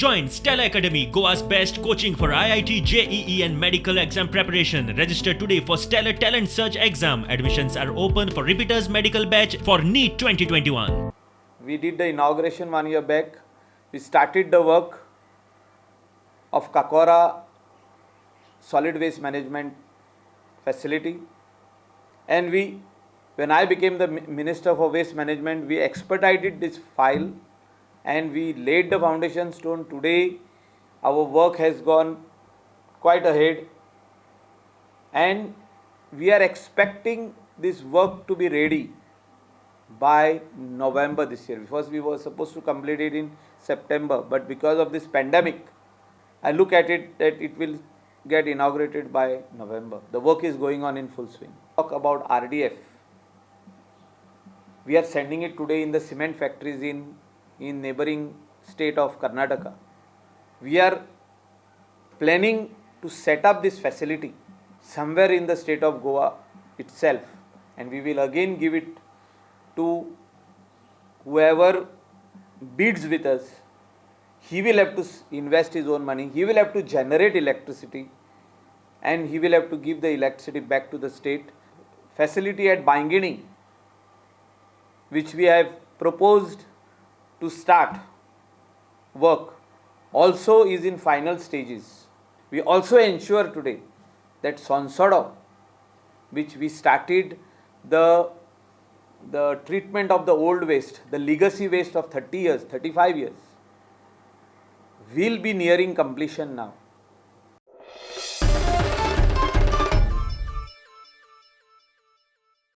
Join Stella Academy, Goa's best coaching for IIT, JEE and medical exam preparation. Register today for Stellar Talent Search exam. Admissions are open for repeaters medical batch for NEET 2021. We did the inauguration 1 year back. We started the work of Cacora solid waste management facility, and when I became the Minister for Waste Management, we expedited this file and we laid the foundation stone. Today our work has gone quite ahead and we are expecting this work to be ready by November this year. First we were supposed to complete it in September, but because of this pandemic, I look at it that it will get inaugurated by November. The work is going on in full swing. Talk about RDF. We are sending it today in the cement factories in neighboring state of Karnataka. We are planning to set up this facility somewhere in the state of Goa itself, and we will again give it to whoever bids with us. He will have to invest his own money, he will have to generate electricity, and he will have to give the electricity back to the state. Facility at Baiguinim, which we have proposed to start work, also is in final stages. We also ensure today that Sonsodo, which we started the treatment of the old waste, the legacy waste of 30 years, 35 years, will be nearing completion now.